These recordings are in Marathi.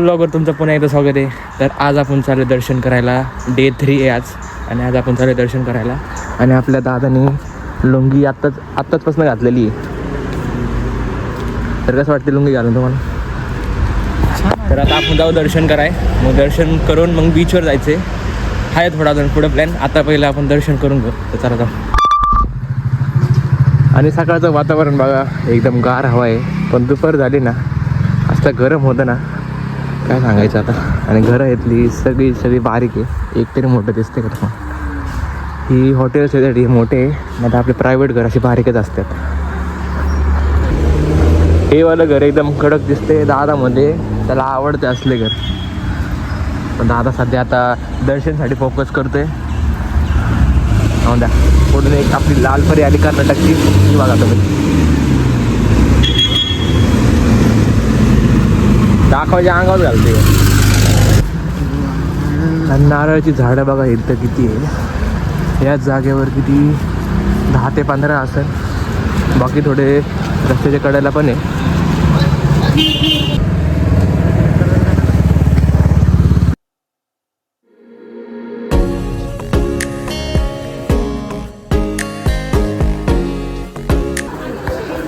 ब्लॉगवर तुमचं पुन्हा एकदा स्वागत आहे. तर आज आपण चालू दर्शन करायला. डे 3 आहे आज आणि आज आपण चालू दर्शन करायला. आणि आपल्या दादाने लुंगी आत्ताचपासून घातलेली आहे. तर कसं वाटते लुंगी घालून तुम्हाला? तर आता आपण जाऊ दर्शन कराय. मग दर्शन करून मग बीचवर जायचे आहे. थोडा जण पुढं प्लॅन. आता पहिलं आपण दर्शन करून घेऊ. तर चला जाऊ. आणि सकाळचं वातावरण बघा, एकदम गार हवा आहे. पण दुपार झाली ना असं गरम होतं ना, काय सांगायचं आता. आणि घरं इथली सगळी बारीक आहे. एक तरी मोठं दिसते का तुम्हाला? ही हॉटेल्स आहेत मोठे, आता आपले प्रायव्हेट घर असे बारीकच असतात. हे वालं घर एकदम कडक दिसते दादामध्ये, त्याला आवडते असले घर. पण दादा सध्या आता दर्शनसाठी फोकस करतोय. हो द्या. पुढून एक आपली लाल परी आली कर्नाटकची, ती बघा तुम्ही. दाखवायच्या अंगावर घालते. आणि नारळाची झाडं बघा इथं किती आहे. याच जागेवर किती 10 ते 15 असेल. बाकी थोडे रस्त्याच्या कडेला पण आहे.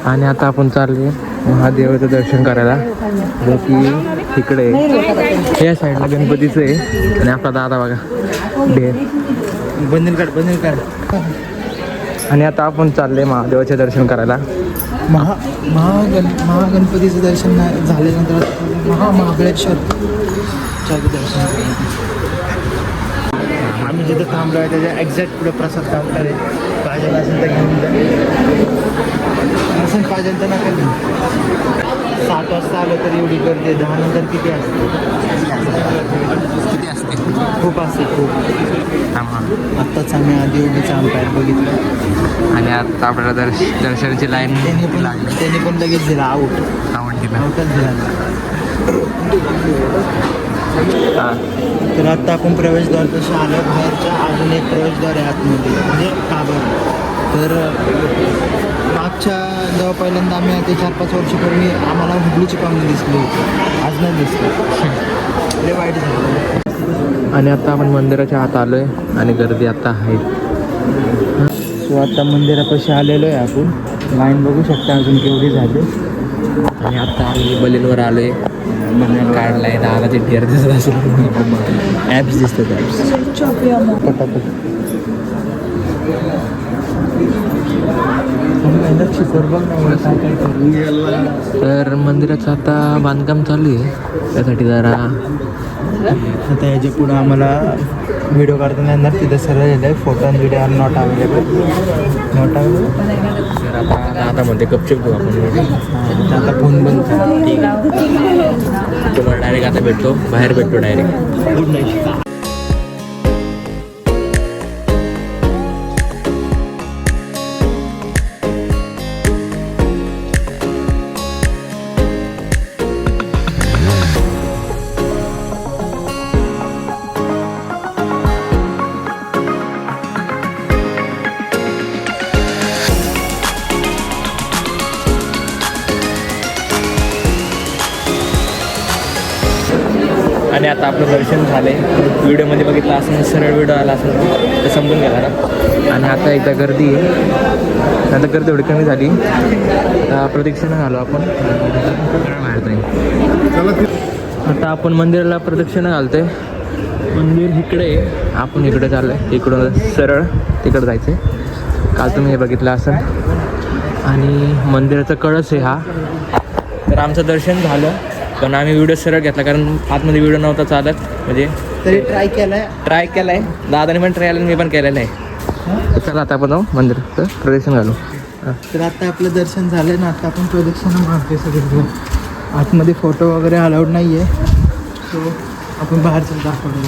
आणि आता आपण चालले महादेवाचं दर्शन करायला, जो की इकडे या साईडला गणपतीचं आहे. आणि आपला दादा बघा बंदिलकाड. आणि आता आपण चालले महादेवाचे दर्शन करायला. महागणपतीचं दर्शन झाल्यानंतर महाबळेश्वरचं दर्शन आम्ही जिथं थांबलो आहे त्याच्या एक्झॅक्ट पुढे प्रसाद काउंटर आहे. पाहिजे असेल तर घेऊन जा, पाहिजे तर नका घेऊन. 7 वाजता आलं तर एवढी गर्दी. 10 नंतर किती असते? खूप असते, खूप. आत्ताच आम्ही आधी एवढीच अंपायर बघितलं. आणि आता आपल्याला दर्शनाची लाईन त्यांनी पण लगेच दिला आऊटच दिला. तर आत्ता आपण प्रवेशद्वार तसं आलं. बाहेरच्या अजून एक प्रवेशद्वार आहे आतमध्ये, म्हणजे काबर. तर मागच्या जेव्हा पहिल्यांदा आम्ही ते 4-5 वर्षापूर्वी आम्हाला हुबळीची पाहुणे दिसली होती. आज नाही दिसली. लय वाईट झालं. आणि आता आपण मंदिराच्या आत आलोय आणि गर्दी आता आहे. सो आता मंदिरापाशी आलेलो आहे आपण. लाईन बघू शकता अजून केवढी झाली. आणि आता आम्ही बलीनवर आलोय. काढलाय दादाची ढेर दिसत असेल. ॲप्स दिसतात. पटापट तर मंदिराचं आता बांधकाम चालू आहे. त्यासाठी जरा आता ह्याच्या पुढं आम्हाला व्हिडिओ काढताना येणार. तिथं सरळ आहे photo and video are not available. तर आता म्हणते गपचूप घेऊ आपण. आता फोन बंद. ठीक आहे, तुम्हाला डायरेक्ट आता भेटतो, बाहेर भेटतो डायरेक्ट. Good night. आणि आता आपलं दर्शन झालं आहे. व्हिडिओमध्ये बघितलं असं सरळ व्हिडिओ आला असेल तर समजून घ्या जरा. आणि आता एकदा गर्दी आहे. आता गर्दी एवढी कमी झाली. आता प्रदक्षिणा घालो आपण. आता आपण मंदिराला प्रदक्षिणा घालतोय. मंदिर इकडे आहे, आपण इकडे चाललो आहे. इकडून सरळ तिकडं जायचं आहे. काल तुम्ही हे बघितलं असेल. आणि मंदिराचा कळस आहे हा. तर आमचं दर्शन झालं, पण आम्ही व्हिडिओ सरळ घेतला कारण आतमध्ये व्हिडिओ नव्हता चालत. म्हणजे तरी ट्राय केला आहे. दादाने पण ट्राय मी पण केलेलं आहे. चला आता आपण मंदिराचं प्रदक्षिण घालू. तर आता आपलं दर्शन झालं ना. आता आपण प्रदक्षिणा मारतोय सगळे. आतमध्ये फोटो वगैरे अलाउड नाही आहे. सो आपण बाहेरचं दाखवतो.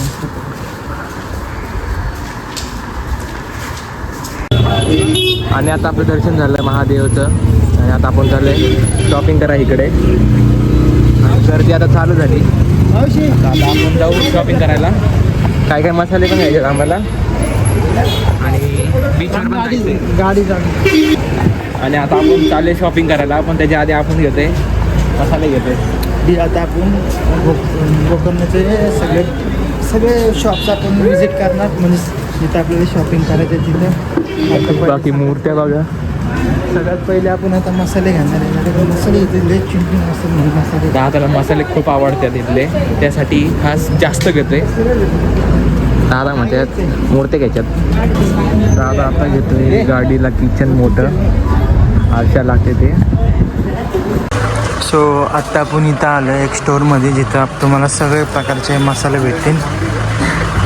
आणि आता आपलं दर्शन झालं महादेवचं. आणि आता आपण चाललं आहे शॉपिंग करा इकडे. गर्दी आता चालू झाली. आता आपण जाऊ शॉपिंग करायला. काय काय मसाले पण घ्यायचे आम्हाला. आणि बीचवर पण जायचं गाडी आणि आता आपण चालले शॉपिंग करायला. पण त्याच्या आधी आपण घेतोय मसाले घेतोय. आता आपण गोकर्णचे सगळे शॉप्स आपण विजिट करणार, म्हणजे जिथं आपल्याला शॉपिंग करायचं आहे तिथं. बाकी मूर्त्या बघा. सगळ्यात पहिले आपण आता मसाले घेणार आहे. माझ्याकडे मसाले येते लय चिंटू मसाले. दादाला मसाले खूप आवडतात इथले, त्यासाठी खास जास्त घेतोय. दादा म्हणतात मूर्त्या घ्यायच्यात. दादा आता घेतोय गाडीला किचन मोठं 800 लागते ते. सो आत्ता आपण इथं आलो एक स्टोअरमध्ये जिथं तुम्हाला सगळे प्रकारचे मसाले भेटतील.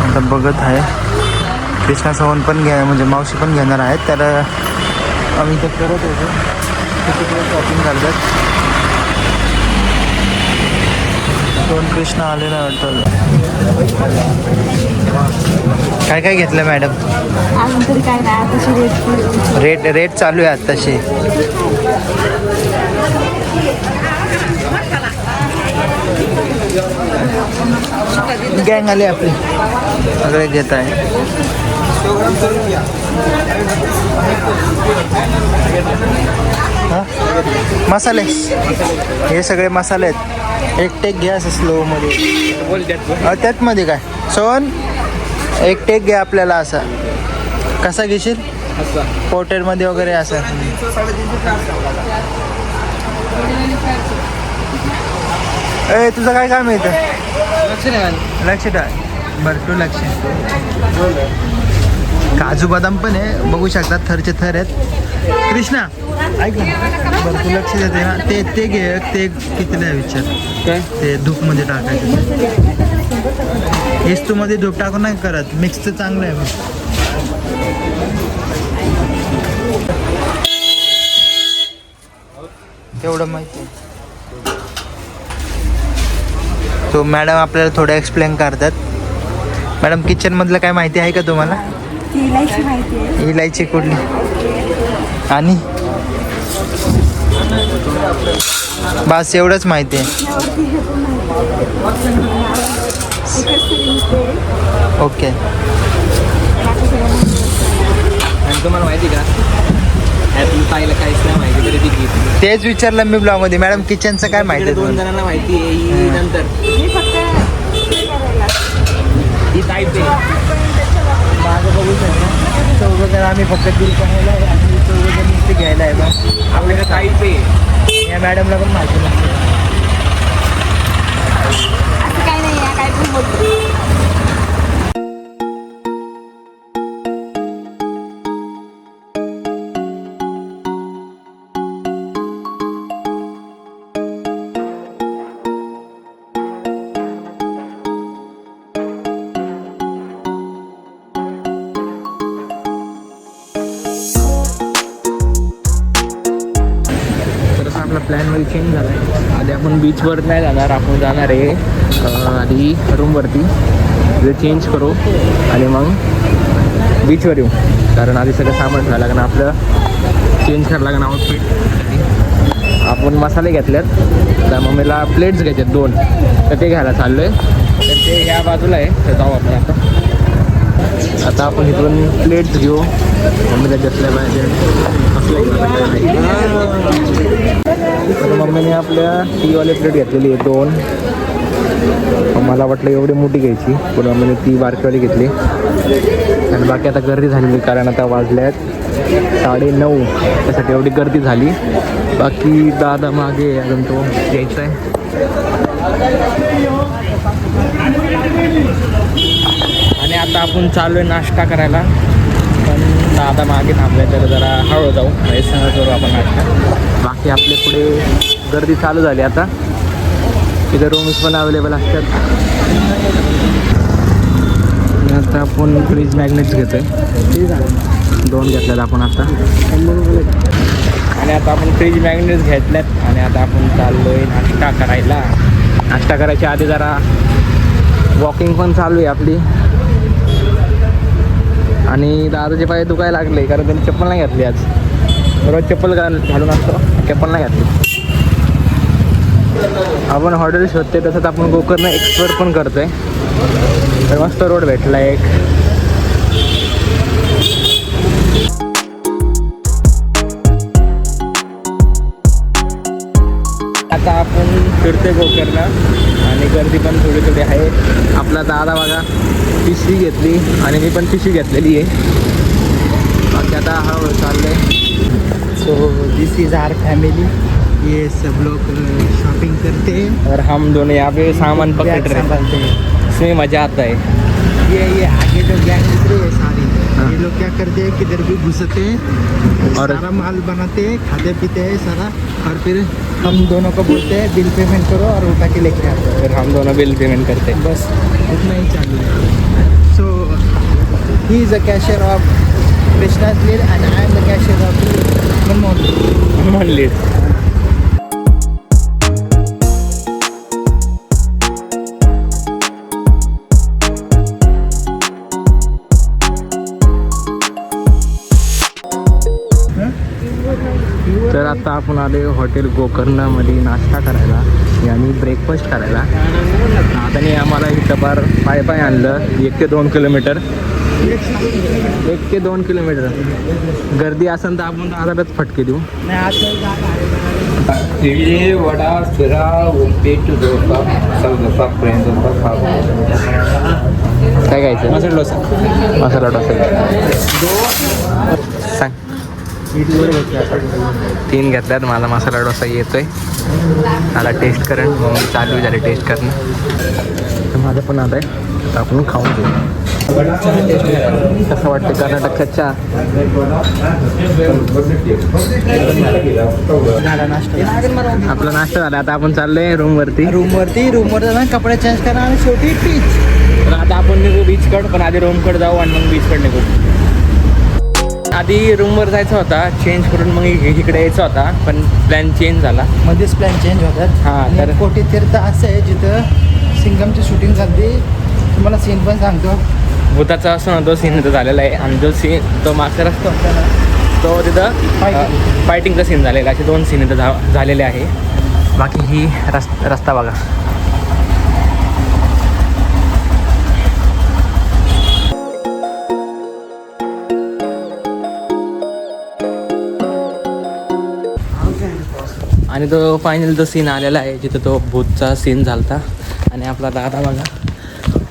आता बघत आहे कृष्णा सोहन पण म्हणजे मावशी पण घेणार आहेत, तर आम्ही ते करत होतो तिकडे शॉपिंग करतात. दोन कृष्णा आलेला वाटतं. काय काय घेतलं मॅडम? अजून तरी काय नाही, आताशी रेट चालू आहे आत्ताशी. गँग आली आपली, सगळे घेत आहे. मसाले हे सगळे मसाले आहेत. एक टेक घ्या असं स्लोमध्ये. त्यातमध्ये काय सोन एक टेक घ्या आपल्याला. असा कसा घेशील? पोर्टेलमध्ये वगैरे असं. ए तुझं काय काम आहे इथं? लक्ष टाक. बरं तू लक्ष. काजू बदाम पण आहे, बघू शकता थरचे थर आहेत. कृष्णा ऐक ना, बरं तू लक्ष देते ना. ते घे. ते कितीला आहे विचार? काय ते धूपमध्ये टाकायचं. हेच तू मध्ये धूप टाकून नाही करत, मिक्सचं चांगलं आहे मग. तेवढं माहिती. तो मॅडम आपल्याला थोडं एक्सप्लेन करतात. मॅडम किचनमधलं काय माहिती आहे का तुम्हाला? इलायची माहिती आहे. इलायची कुठली? आणि बस एवढंच माहिती आहे. ओके. आणि तुम्हाला माहिती का पाहिलं काहीच नाही माहिती तरी ती घेतली. तेच विचारलं मी ब्लॉगमध्ये. मॅडम किचनचं काय माहिती आहे? 2 जणांना माहिती आहे. ही नंतर मी फक्त हे करायला. ही टाईप आहे. माझं बघू शकतो. चौघजण आम्ही फक्त बिल करायला आहे आणि चौघजण नुसते घ्यायला आहे. बस आपल्याकडे टाईप आहे. या मॅडमला पण माहिती नसते. असं काही नाही आहे, काय पण बोलतो. आपला प्लॅनमध्ये चेंज झाला आहे. आधी आपण बीचवर नाही जाणार, आपण जाणार आहे आधी रूमवरती. तिथे चेंज करू आणि मग बीचवर येऊ. कारण आधी सगळं सामान घ्यावं लागणार, आपलं चेंज करावं लागणार आउटफिट. आपण मसाले घेतल्यात, तर मम्मीला प्लेट्स घ्यायच्यात 2, तर ते घ्यायला चाललो आहे. तर ते ह्या बाजूला आहे, तर जाऊ आपण आता आपण इथून प्लेट्स घेऊ. मम्मीला जसल्या पाहिजे तर मम्मीने आपल्या टीवाले प्लेट घेतलेली आहे 2. मला वाटलं एवढी मोठी घ्यायची, पण मम्मीने ती बारकीवाली घेतली. आणि बाकी आता गर्दी झालेली, कारण आता वाजल्यात 9:30, त्यासाठी एवढी गर्दी झाली. बाकी दादा मागे अजून तो यायचा आहे. आणि आता आपण चालू आहे नाश्ता करायला, पण दादा मागे थांबले, तर जरा हळू जाऊ, संग करू आपण नाश्ता. बाकी आपले पुढे गर्दी चालू झाली आता. इथे रूम्स पण अवेलेबल असतात. आता आपण फ्रीज मॅग्नेट्स घेतो आहे, 2 घेतल्यात आपण आता. आणि आता आपण फ्रीज मॅग्नेट्स घेतल्यात आणि आता आपण चाललो आहे नाश्ता करायला. नाश्ता करायच्या आधी जरा वॉकिंग पण चालू आहे आपली. आणि दादाचे पाय दुखायला लागले, कारण त्यांनी चप्पल नाही घातली आज. रोज चप्पल घालून असतो, चप्पल नाही घातली. आपण हॉटेल शोधते, तसंच आपण गोकर्ण एक्सप्लोर पण करतोय. तर मस्त रोड भेटला एक. आता आपण फिरते गोकर्णला आणि गर्दी पण थोडी थोडी आहे. आपला दादा बघा पिशवी घेतली आणि मी पण पिशवी घेतलेली आहे. बाकी आता हळूहळू चाललंय. So this is our family. ये सब लोग शॉपिंग करते हैं और हम दोनों यहाँ पे सामान पकड़ बैग रहे हैं. संभालते हैं. इसमें मज़ा आता है. ये आगे जो गैंग दिख रही है सारी, हाँ. ये लोग क्या करते हैं, किधर भी घुसते हैं और- सारा माल बनाते हैं, खाते पीते हैं सारा, और फिर हम दोनों को बोलते हैं बिल पेमेंट करो और उठा के लेके आते हैं. फिर हम दोनों बिल पेमेंट करते हैं. बस उतना ही चालू है. So he is a cashier of Krishna's lead and I am the cashier of Manmohan lead. Lead. तर आता आपण आले हॉटेल गोकर्णमध्ये नाश्ता करायला आणि ब्रेकफास्ट करायला. आता आम्हाला इथं पार पाय आणलं 1 ते 2 किलोमीटर. 1 ते 2 किलोमीटर गर्दी असेल तर आपण अर्ध्याच फटके देऊ. मैं आज इडली वडा शिरा उपीट डोसा डोसा प्लेन डोसा काय घ्यायचं? मसाला डोसा. मसाला डोसा सांग. 3 घेतल्यात. माझा मसाला डोसा येतोय. आता टेस्ट करेन मग चालू झाले टेस्ट करणं. तर माझं पण आता आहे. तर आपण खाऊन घेऊ. कसं वाटतं कर्नाटकचा चहा? झाला नाश्ता. आपला नाश्ता झाला. आता आपण चाललोय रूमवरती. रूमवर जाऊन कपडे चेंज करा आणि शेवटी पीच. तर आता आपण निघू बीचकडं. पण आधी रूमकडे जाऊ आणि मग बीचकडे निघू. आधी रूमवर जायचा होता चेंज करून मग इकडे यायचा होता पण प्लॅन चेंज झाला. मध्येच प्लॅन चेंज होतात. हां, आणि तर- कोटी तीर्थ असं आहे जिथं सिंगमची शूटिंग झाली. तुम्हाला सीन पण सांगतो. भूताचा असं ना तो सीन इथं झालेला आहे आणि जो सीन तो मागचा रस्ता होता ना तो तिथं फायटिंगचा सीन झालेला. असे 2 सीन इथं झालेले आहे. बाकी ही रस्ता बघा. आणि तो फायनल जो सीन आलेला आहे जिथं तो भूतचा सीन झालता. आणि आपला दादा बघा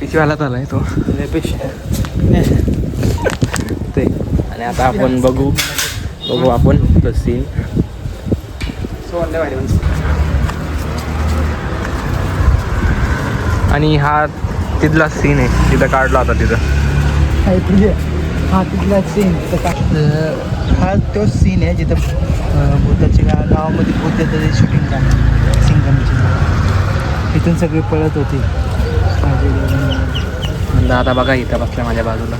पिशव्याला आला आहे तो ते. आणि आता आपण बघू आपण तो सीन. आणि हा तिथला सीन आहे तिथं काढला होता तिथं. हा तिथला सीन. हा तो सीन आहे जिथं भूताच्या गावामध्ये भूत येतं शूटिंग झालं सिंगमची. तिथून सगळी पळत होती. दादा बघा इथं बसला माझ्या बाजूला.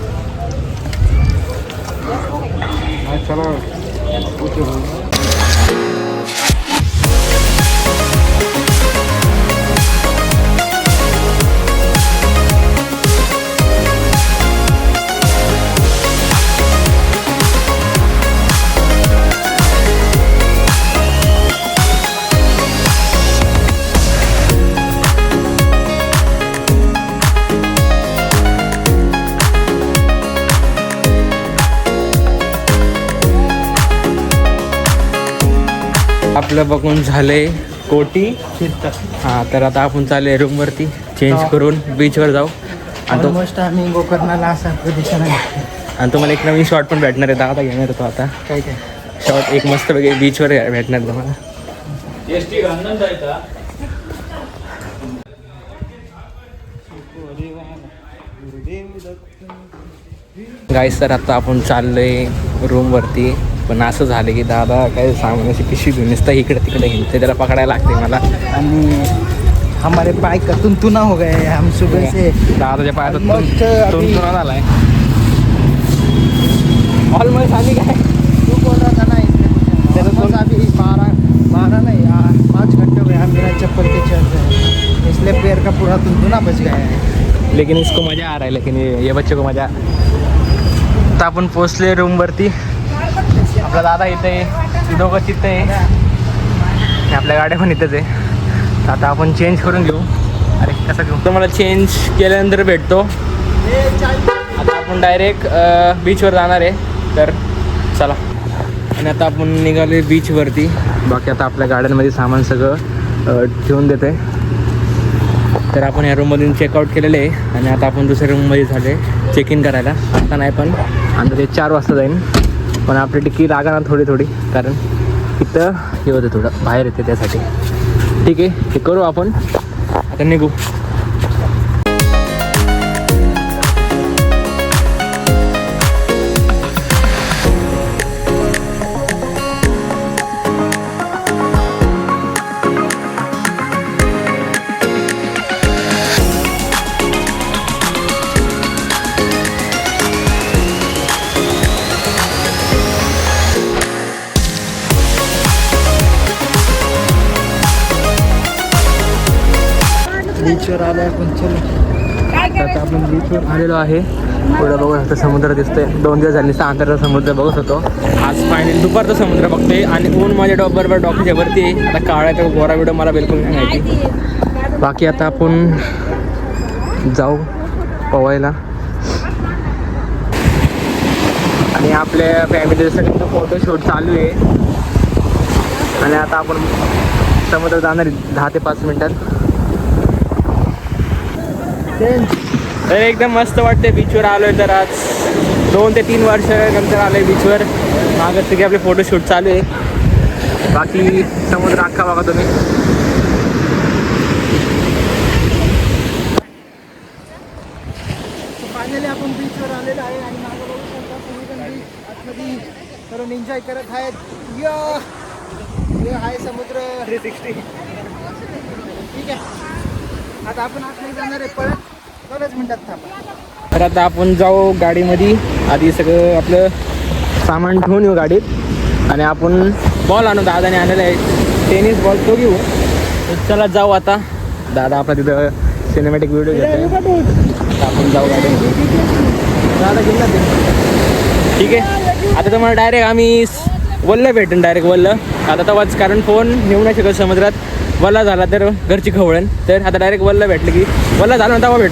आपलं बघून झालंय कोटी. हां, तर आता आपण चालले रूमवरती चेंज करून बीचवर जाऊ. आणि ऑलमोस्ट आम्ही गोकर्णाला असा प्रदेशाला तुम्हाला एक नवीन शॉट पण भेटणार आहे. दादा घेणार होतो आता काय शॉट एक मस्त वेगळी बीचवर भेटणार तुम्हाला. गाईस तर आता आपण चाललोय रूमवरती. पण असं झालं की दादा काय सामानाची पिशवी घेऊन नुसतं इकडे तिकडे हिंडते. त्याला पकडायला लागते मला. आणि हमारे पाय का तुनतुना हो गए. हम सुबह से दादाच्या पायात Almost अभी- तुंतुना झालाय ऑलमोस्ट. आणि काय तू बोल रहा था ना इसलिए ऑलमोस्ट अभी 12 नहीं 5 घंटे हो गए हम बिना चप्पल के चल रहे हैं. इसलिए पैर का पूरा तुनतुना बच गया है. लेकिन इसको मजा आ रहा है. लेकिन ये बच्चे को मजा. आता आपण पोचले रूमवरती. आपला दादा इथे आहे. दोघं तिथं आहे. आणि आपल्या गाड्या पण इथंच आहे. तर आता आपण चेंज करून घेऊ. अरे कसं घेऊ तुम्हाला चेंज केल्यानंतर भेटतो. आता आपण डायरेक्ट बीचवर जाणार आहे. तर चला. आणि आता आपण निघाले बीचवरती. बाकी आता आपल्या गाड्यांमध्ये सामान सगळं ठेवून देते. तर आपण या रूममधून चेकआउट केलेलं आहे आणि आता आपण दुसऱ्या रूममध्ये झाले चेक इन करायला. आता नाही पण अंदाजे 4 वाजता जाईन. पण आपली टिकी लागा ना थोडी कारण इथं हे होतं थोडं बाहेर येते त्यासाठी. ठीक आहे हे करू आपण आता निघू. बीचवर आलो आपण. चलो आता आपण बीचवर आलेलो आहे. पुढं बघू शकतो समुद्र दिसतोय. 2 दिवस झाले अंतराचा समुद्र बघत होतो. आज फायनली दुपारचा समुद्र बघतोय आणि ऊन माझ्या बरोबर डॉक्टरच्या वरती आहे. आता काळा तर गोरा व्हिडिओ मला बिलकुल नाही माहिती. बाकी आता आपण जाऊ पोवायला आणि आपल्या फॅमिलीसाठी फोटोशूट चालू आहे. आणि आता आपण समुद्र जाणार 10 ते 5 मिनिटात. तर एकदम मस्त वाटते बीचवर आलो आहे. तर आज 2 ते 3 वर्षानंतर आलो आहे बीचवर. मागं सगळे आपले फोटोशूट चालू आहे. बाकी समुद्र अख्खा बघा तुम्ही. फायनली आपण बीचवर आलेलो आहे आणि मागं बघू शकता तुम्ही पण बीच आतमध्ये करून एन्जॉय करत आहेत. यो आहे समुद्र 360. ठीक आहे आता आपण आतमध्ये जाणार आहे परत 2 मिनिटात थांबा. तर आता आपण जाऊ गाडीमध्ये. आधी सगळं आपलं सामान ठेवून येऊ गाडीत आणि आपण बॉल आणू. दादाने आणलेला आहे टेनिस बॉल तो घेऊ. तर चला जाऊ आता. दादा आपला तिथं सिनेमॅटिक व्हिडिओ घेतो. आपण जाऊ गाडी. दादा घेऊन ना ते. ठीक आहे आता तुम्हाला डायरेक्ट आम्ही वल्ल भेटून डायरेक्ट वल्ल. आता तेव्हाच कारण फोन नेऊ नाही शकत समुद्रात. वल्ला झाला तर घरची खवळण. तर आता डायरेक्ट वल्ल भेटलं की वल्ला झालं ना तेव्हा भेट